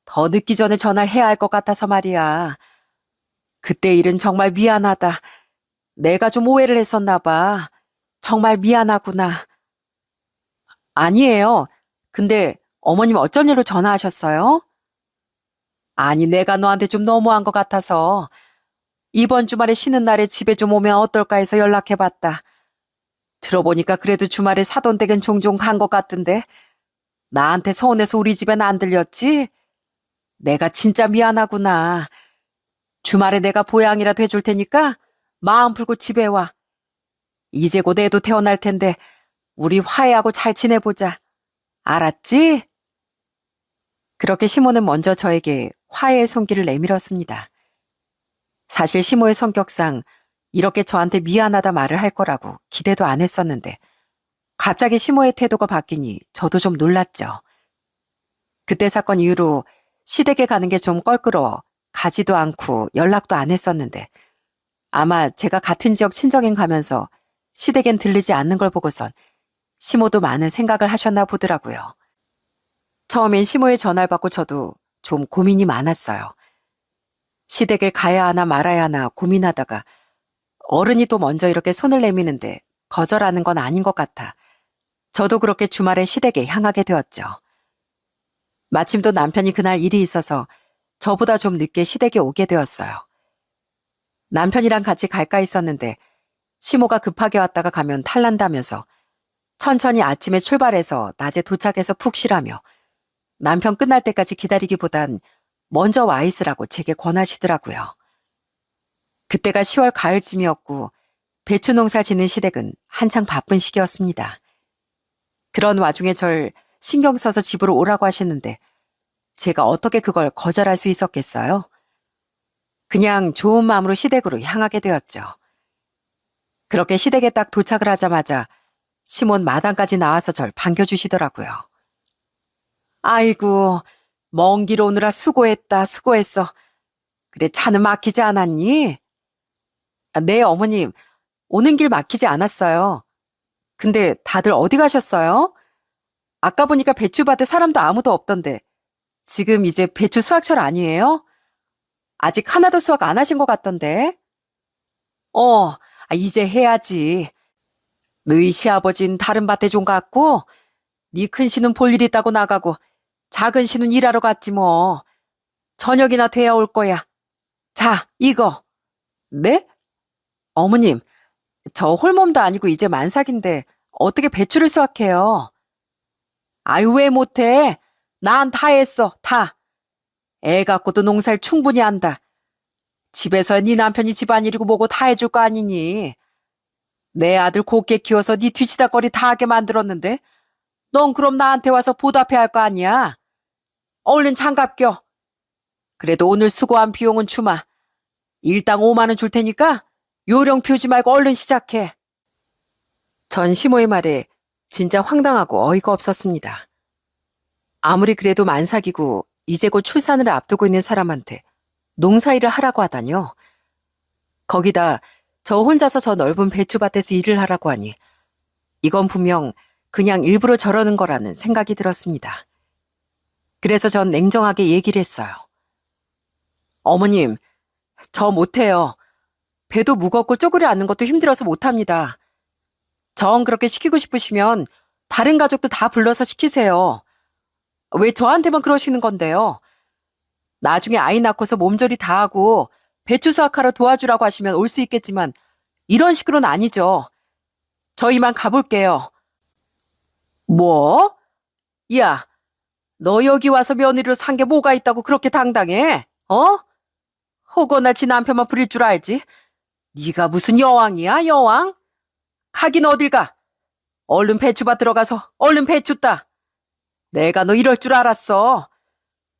더 늦기 전에 전화를 해야 할 것 같아서 말이야. 그때 일은 정말 미안하다. 내가 좀 오해를 했었나 봐. 정말 미안하구나. 아니에요. 근데 어머님 어쩐 일로 전화하셨어요? 아니, 내가 너한테 좀 너무한 것 같아서 이번 주말에 쉬는 날에 집에 좀 오면 어떨까 해서 연락해봤다. 들어보니까 그래도 주말에 사돈댁은 종종 간 것 같던데 나한테 서운해서 우리 집엔 안 들렸지? 내가 진짜 미안하구나. 주말에 내가 보양이라도 해줄 테니까 마음 풀고 집에 와. 이제 곧 애도 태어날 텐데 우리 화해하고 잘 지내보자. 알았지? 그렇게 시모는 먼저 저에게 화해의 손길을 내밀었습니다. 사실 시모의 성격상 이렇게 저한테 미안하다 말을 할 거라고 기대도 안 했었는데 갑자기 시모의 태도가 바뀌니 저도 좀 놀랐죠. 그때 사건 이후로 시댁에 가는 게 좀 껄끄러워 가지도 않고 연락도 안 했었는데 아마 제가 같은 지역 친정엔 가면서 시댁엔 들르지 않는 걸 보고선 시모도 많은 생각을 하셨나 보더라고요. 처음엔 시모의 전화를 받고 저도 좀 고민이 많았어요. 시댁을 가야 하나 말아야 하나 고민하다가 어른이 또 먼저 이렇게 손을 내미는데 거절하는 건 아닌 것 같아 저도 그렇게 주말에 시댁에 향하게 되었죠. 마침 또 남편이 그날 일이 있어서 저보다 좀 늦게 시댁에 오게 되었어요. 남편이랑 같이 갈까 했었는데 시모가 급하게 왔다가 가면 탈난다면서 천천히 아침에 출발해서 낮에 도착해서 푹 쉬라며 남편 끝날 때까지 기다리기보단 먼저 와 있으라고 제게 권하시더라고요. 그때가 10월 가을쯤이었고 배추 농사 짓는 시댁은 한창 바쁜 시기였습니다. 그런 와중에 절 신경 써서 집으로 오라고 하셨는데 제가 어떻게 그걸 거절할 수 있었겠어요? 그냥 좋은 마음으로 시댁으로 향하게 되었죠. 그렇게 시댁에 딱 도착을 하자마자 시몬 마당까지 나와서 절 반겨주시더라고요. 아이고, 먼 길 오느라 수고했다, 수고했어. 그래, 차는 막히지 않았니? 네, 어머님. 오는 길 막히지 않았어요. 근데 다들 어디 가셨어요? 아까 보니까 배추밭에 사람도 아무도 없던데. 지금 이제 배추 수확철 아니에요? 아직 하나도 수확 안 하신 것 같던데. 이제 해야지. 너희 시아버진 다른 밭에 좀 갔고, 네 큰 씨는 볼 일 있다고 나가고, 작은 씨는 일하러 갔지 뭐. 저녁이나 돼야 올 거야. 자, 이거. 네? 어머님, 저 홀몸도 아니고 이제 만삭인데 어떻게 배추를 수확해요? 아유, 왜 못해? 난 다 했어, 다. 애 갖고도 농사를 충분히 한다. 집에서 네 남편이 집안일이고 뭐고 다 해줄 거 아니니. 내 아들 곱게 키워서 네 뒤치다거리 다 하게 만들었는데 넌 그럼 나한테 와서 보답해야 할 거 아니야. 얼른 장갑 껴. 그래도 오늘 수고한 비용은 주마. 일당 5만 원 줄 테니까 요령 피우지 말고 얼른 시작해. 전 시모의 말에 진짜 황당하고 어이가 없었습니다. 아무리 그래도 만삭이고 이제 곧 출산을 앞두고 있는 사람한테 농사일을 하라고 하다뇨. 거기다 저 혼자서 저 넓은 배추밭에서 일을 하라고 하니 이건 분명 그냥 일부러 저러는 거라는 생각이 들었습니다. 그래서 전 냉정하게 얘기를 했어요. 어머님, 저 못해요. 배도 무겁고 쪼그려 앉는 것도 힘들어서 못합니다. 정 그렇게 시키고 싶으시면 다른 가족도 다 불러서 시키세요. 왜 저한테만 그러시는 건데요? 나중에 아이 낳고서 몸조리 다 하고 배추 수확하러 도와주라고 하시면 올 수 있겠지만 이런 식으로는 아니죠. 저 이만 가볼게요. 뭐? 야, 너 여기 와서 며느리로 산 게 뭐가 있다고 그렇게 당당해? 혹여나 지 남편만 부릴 줄 알지? 네가 무슨 여왕이야, 여왕? 가긴 어딜 가? 얼른 배추밭 들어가서 얼른 배추 따. 내가 너 이럴 줄 알았어.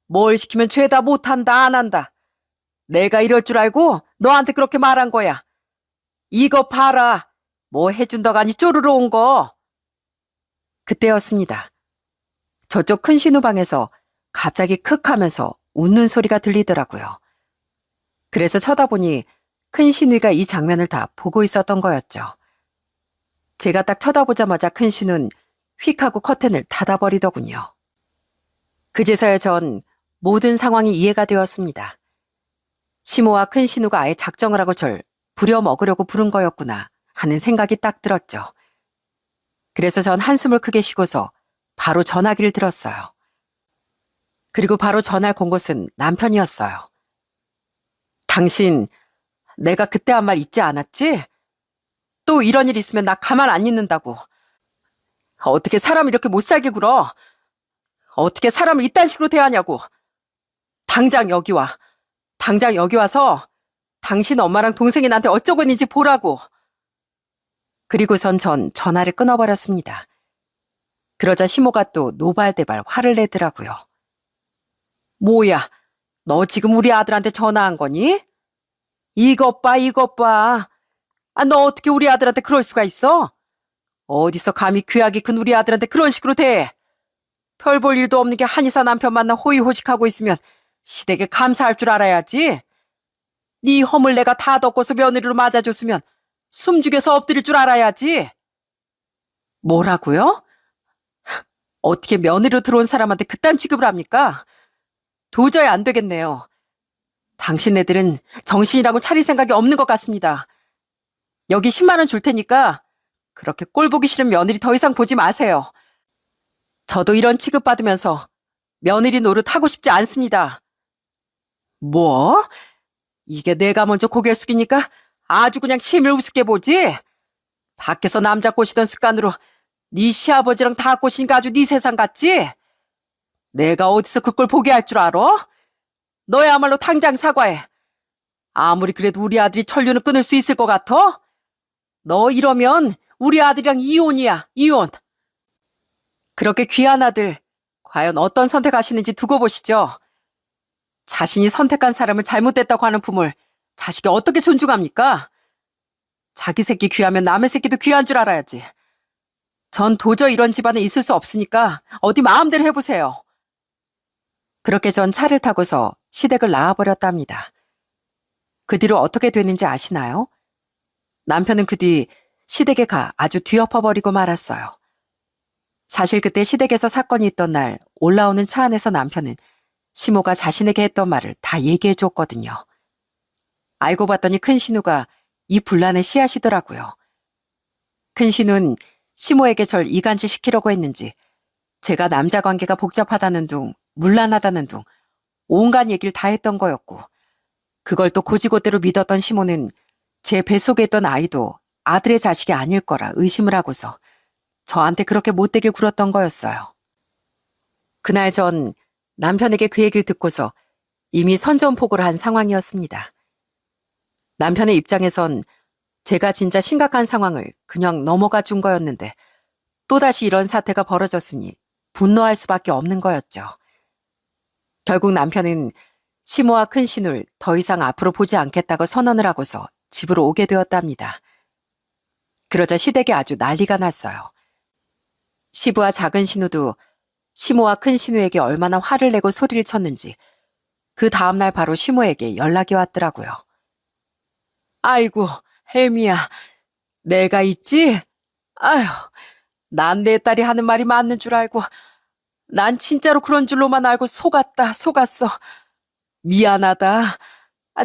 뭘 시키면 죄다 못한다, 안 한다. 내가 이럴 줄 알고 너한테 그렇게 말한 거야. 이거 봐라. 뭐 해준다고 하니 쪼르르 온 거. 그때였습니다. 저쪽 큰 신우방에서 갑자기 크 하면서 웃는 소리가 들리더라고요. 그래서 쳐다보니 큰 신우가 이 장면을 다 보고 있었던 거였죠. 제가 딱 쳐다보자마자 큰 신우는 휙 하고 커튼을 닫아버리더군요. 그제서야 전 모든 상황이 이해가 되었습니다. 시모와 큰 신우가 아예 작정을 하고 절 부려먹으려고 부른 거였구나 하는 생각이 딱 들었죠. 그래서 전 한숨을 크게 쉬고서 바로 전화기를 들었어요. 그리고 바로 전화를 건 곳은 남편이었어요. 당신, 내가 그때 한 말 잊지 않았지? 또 이런 일 있으면 나 가만 안 있는다고. 어떻게 사람 이렇게 못 살게 굴어? 어떻게 사람을 이딴 식으로 대하냐고. 당장 여기 와. 당장 여기 와서 당신 엄마랑 동생이 나한테 어쩌고 있는지 보라고. 그리고선 전 전화를 끊어버렸습니다. 그러자 시모가 또 노발대발 화를 내더라고요. 뭐야, 너 지금 우리 아들한테 전화한 거니? 이것 봐, 이것 봐. 너 어떻게 우리 아들한테 그럴 수가 있어? 어디서 감히 귀하게 큰 우리 아들한테 그런 식으로 대해? 별 볼 일도 없는 게 한의사 남편 만나 호의호식하고 있으면 시댁에 감사할 줄 알아야지. 네 허물 내가 다 덮고서 며느리로 맞아줬으면 숨죽여서 엎드릴 줄 알아야지. 뭐라고요? 어떻게 며느리로 들어온 사람한테 그딴 취급을 합니까? 도저히 안 되겠네요. 당신네들은 정신이라고 차릴 생각이 없는 것 같습니다. 여기 10만 원 줄 테니까 그렇게 꼴 보기 싫은 며느리 더 이상 보지 마세요. 저도 이런 취급받으면서 며느리 노릇 하고 싶지 않습니다. 뭐? 이게 내가 먼저 고개를 숙이니까 아주 그냥 심을 우습게 보지? 밖에서 남자 꼬시던 습관으로 네 시아버지랑 다 꼬시니까 아주 네 세상 같지? 내가 어디서 그 꼴 보게 할 줄 알아? 너야말로 당장 사과해. 아무리 그래도 우리 아들이 천류는 끊을 수 있을 것 같아? 너 이러면 우리 아들이랑 이혼이야, 이혼. 그렇게 귀한 아들, 과연 어떤 선택하시는지 두고 보시죠. 자신이 선택한 사람을 잘못됐다고 하는 부모를 자식이 어떻게 존중합니까? 자기 새끼 귀하면 남의 새끼도 귀한 줄 알아야지. 전 도저히 이런 집안에 있을 수 없으니까 어디 마음대로 해보세요. 그렇게 전 차를 타고서 시댁을 나와버렸답니다. 그 뒤로 어떻게 됐는지 아시나요? 남편은 그 뒤 시댁에 가 아주 뒤엎어버리고 말았어요. 사실 그때 시댁에서 사건이 있던 날 올라오는 차 안에서 남편은 시모가 자신에게 했던 말을 다 얘기해 줬거든요. 알고 봤더니 큰 신우가 이 분란의 씨앗이더라고요. 큰 신우는 시모에게 절 이간질 시키려고 했는지 제가 남자 관계가 복잡하다는 둥, 문란하다는 둥, 온갖 얘기를 다 했던 거였고 그걸 또 고지고대로 믿었던 시모는 제 뱃속에 있던 아이도 아들의 자식이 아닐 거라 의심을 하고서 저한테 그렇게 못되게 굴었던 거였어요. 그날 전 남편에게 그 얘기를 듣고서 이미 선전포고를 한 상황이었습니다. 남편의 입장에선 제가 진짜 심각한 상황을 그냥 넘어가 준 거였는데 또다시 이런 사태가 벌어졌으니 분노할 수밖에 없는 거였죠. 결국 남편은 시모와 큰 신우를 더 이상 앞으로 보지 않겠다고 선언을 하고서 집으로 오게 되었답니다. 그러자 시댁에 아주 난리가 났어요. 시부와 작은 신우도 시모와 큰 신우에게 얼마나 화를 내고 소리를 쳤는지 그 다음날 바로 시모에게 연락이 왔더라고요. 아이고, 혜미야, 내가 있지? 아휴, 난 내 딸이 하는 말이 맞는 줄 알고 난 진짜로 그런 줄로만 알고 속았어. 미안하다.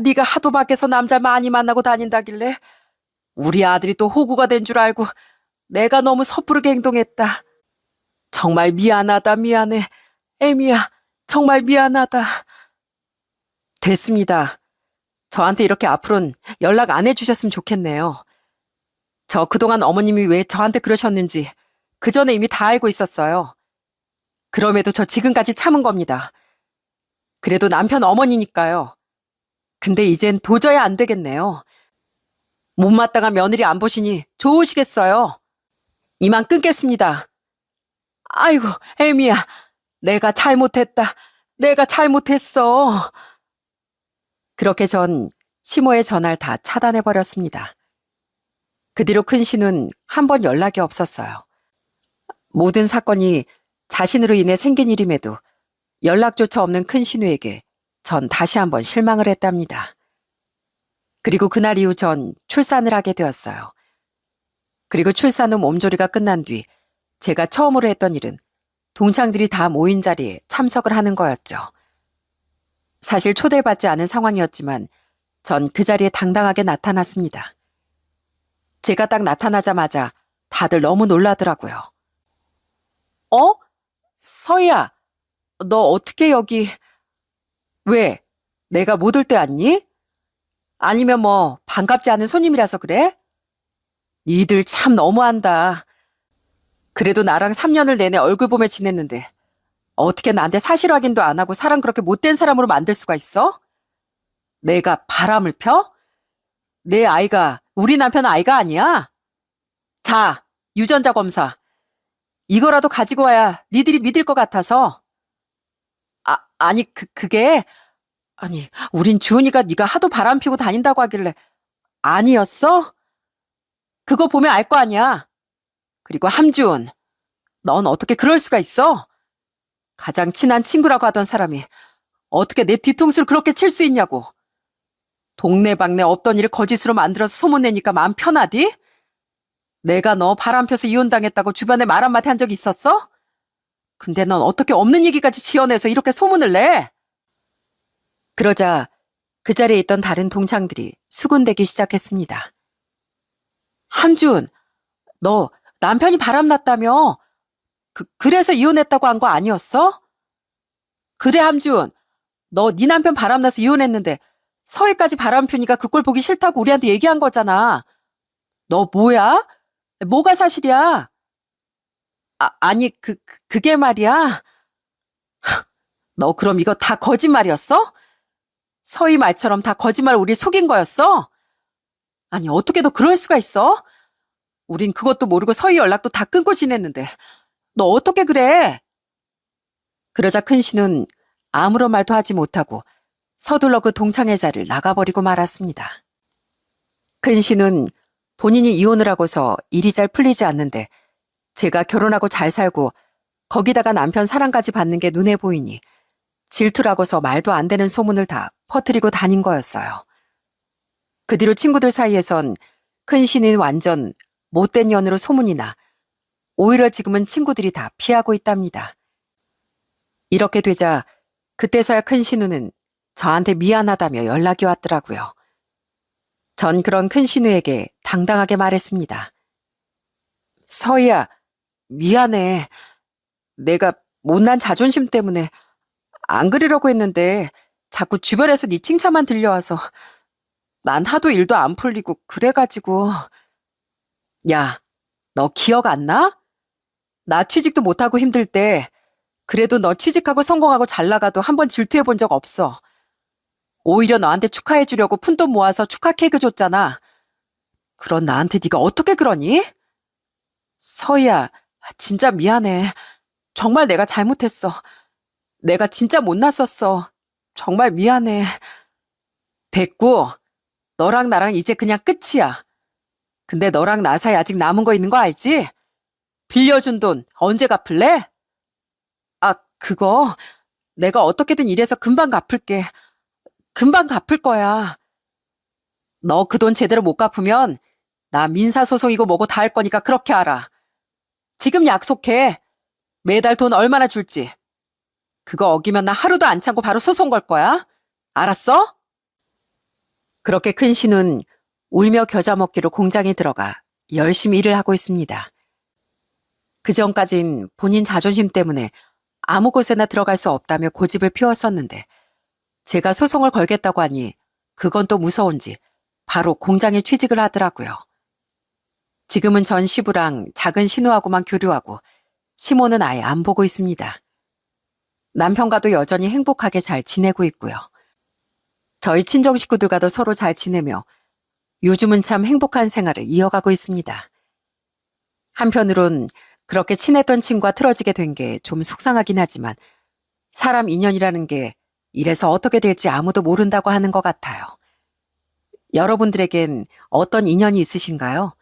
네가 하도 밖에서 남자 많이 만나고 다닌다길래 우리 아들이 또 호구가 된 줄 알고 내가 너무 섣부르게 행동했다. 정말 미안하다, 미안해. 애미야, 정말 미안하다. 됐습니다. 저한테 이렇게 앞으로는 연락 안 해주셨으면 좋겠네요. 저 그동안 어머님이 왜 저한테 그러셨는지 그 전에 이미 다 알고 있었어요. 그럼에도 저 지금까지 참은 겁니다. 그래도 남편 어머니니까요. 근데 이젠 도저히 안 되겠네요. 못마땅한 며느리 안 보시니 좋으시겠어요. 이만 끊겠습니다. 아이고, 애미야, 내가 잘못했다. 내가 잘못했어. 그렇게 전 시모의 전화를 다 차단해버렸습니다. 그 뒤로 큰 신우는 한 번 연락이 없었어요. 모든 사건이 자신으로 인해 생긴 일임에도 연락조차 없는 큰 신우에게 전 다시 한번 실망을 했답니다. 그리고 그날 이후 전 출산을 하게 되었어요. 그리고 출산 후 몸조리가 끝난 뒤 제가 처음으로 했던 일은 동창들이 다 모인 자리에 참석을 하는 거였죠. 사실 초대받지 않은 상황이었지만 전 그 자리에 당당하게 나타났습니다. 제가 딱 나타나자마자 다들 너무 놀라더라고요. 어? 서희야, 너 어떻게 여기... 왜? 내가 못 올 때 왔니? 아니면 뭐 반갑지 않은 손님이라서 그래? 니들 참 너무한다. 그래도 나랑 3년을 내내 얼굴 보며 지냈는데 어떻게 나한테 사실 확인도 안 하고 사람 그렇게 못된 사람으로 만들 수가 있어? 내가 바람을 펴? 내 아이가 우리 남편 아이가 아니야? 자, 유전자 검사. 이거라도 가지고 와야 니들이 믿을 것 같아서. 아니 그게 아니 우린 주은이가 네가 하도 바람 피고 다닌다고 하길래 아니었어? 그거 보면 알 거 아니야. 그리고 함주은, 넌 어떻게 그럴 수가 있어? 가장 친한 친구라고 하던 사람이 어떻게 내 뒤통수를 그렇게 칠 수 있냐고. 동네방네 없던 일을 거짓으로 만들어서 소문내니까 마음 편하디? 내가 너 바람 펴서 이혼당했다고 주변에 말 한마디 한 적 있었어? 근데 넌 어떻게 없는 얘기까지 지어내서 이렇게 소문을 내? 그러자 그 자리에 있던 다른 동창들이 수군대기 시작했습니다. 함준, 너 남편이 바람났다며? 그래서 이혼했다고 한 거 아니었어? 그래, 함준. 너 네 남편 바람나서 이혼했는데 서해까지 바람 피우니까 그 꼴 보기 싫다고 우리한테 얘기한 거잖아. 너 뭐야? 뭐가 사실이야? 아니, 그게 말이야. 너 그럼 이거 다 거짓말이었어? 서희 말처럼 다 거짓말 우리 속인 거였어? 아니, 어떻게 너 그럴 수가 있어? 우린 그것도 모르고 서희 연락도 다 끊고 지냈는데 너 어떻게 그래? 그러자 큰신은 아무런 말도 하지 못하고 서둘러 그 동창회 자리를 나가버리고 말았습니다. 큰신은 본인이 이혼을 하고서 일이 잘 풀리지 않는데 제가 결혼하고 잘 살고 거기다가 남편 사랑까지 받는 게 눈에 보이니 질투라고서 말도 안 되는 소문을 다 퍼뜨리고 다닌 거였어요. 그 뒤로 친구들 사이에선 큰신은 완전 못된 년으로 소문이 나 오히려 지금은 친구들이 다 피하고 있답니다. 이렇게 되자 그때서야 큰신우는 저한테 미안하다며 연락이 왔더라고요. 전 그런 큰신우에게 당당하게 말했습니다. 서희야, 미안해. 내가 못난 자존심 때문에 안 그러려고 했는데 자꾸 주변에서 네 칭찬만 들려와서 난 하도 일도 안 풀리고 그래가지고. 야, 너 기억 안 나? 나 취직도 못하고 힘들 때 그래도 너 취직하고 성공하고 잘 나가도 한번 질투해 본 적 없어. 오히려 너한테 축하해 주려고 푼돈 모아서 축하 케이크 줬잖아. 그런 나한테 네가 어떻게 그러니? 서희야, 진짜 미안해. 정말 내가 잘못했어. 내가 진짜 못났었어. 정말 미안해. 됐고, 너랑 나랑 이제 그냥 끝이야. 근데 너랑 나 사이 아직 남은 거 있는 거 알지? 빌려준 돈 언제 갚을래? 아, 그거 내가 어떻게든 일해서 금방 갚을게. 금방 갚을 거야. 너 그 돈 제대로 못 갚으면 나 민사소송이고 뭐고 다 할 거니까 그렇게 알아. 지금 약속해. 매달 돈 얼마나 줄지. 그거 어기면 나 하루도 안 참고 바로 소송 걸 거야. 알았어? 그렇게 큰신은 울며 겨자 먹기로 공장에 들어가 열심히 일을 하고 있습니다. 그전까진 본인 자존심 때문에 아무 곳에나 들어갈 수 없다며 고집을 피웠었는데 제가 소송을 걸겠다고 하니 그건 또 무서운지 바로 공장에 취직을 하더라고요. 지금은 전 시부랑 작은 신우하고만 교류하고 시모는 아예 안 보고 있습니다. 남편과도 여전히 행복하게 잘 지내고 있고요. 저희 친정 식구들과도 서로 잘 지내며 요즘은 참 행복한 생활을 이어가고 있습니다. 한편으론 그렇게 친했던 친구와 틀어지게 된 게 좀 속상하긴 하지만 사람 인연이라는 게 이래서 어떻게 될지 아무도 모른다고 하는 것 같아요. 여러분들에겐 어떤 인연이 있으신가요?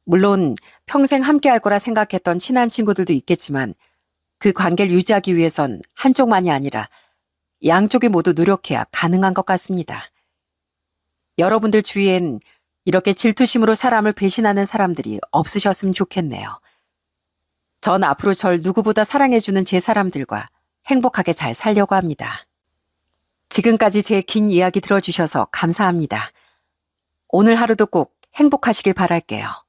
물론 평생 함께할 거라 생각했던 친한 친구들도 있겠지만 그 관계를 유지하기 위해선 한쪽만이 아니라 양쪽이 모두 노력해야 가능한 것 같습니다. 여러분들 주위엔 이렇게 질투심으로 사람을 배신하는 사람들이 없으셨으면 좋겠네요. 전 앞으로 절 누구보다 사랑해주는 제 사람들과 행복하게 잘 살려고 합니다. 지금까지 제 긴 이야기 들어주셔서 감사합니다. 오늘 하루도 꼭 행복하시길 바랄게요.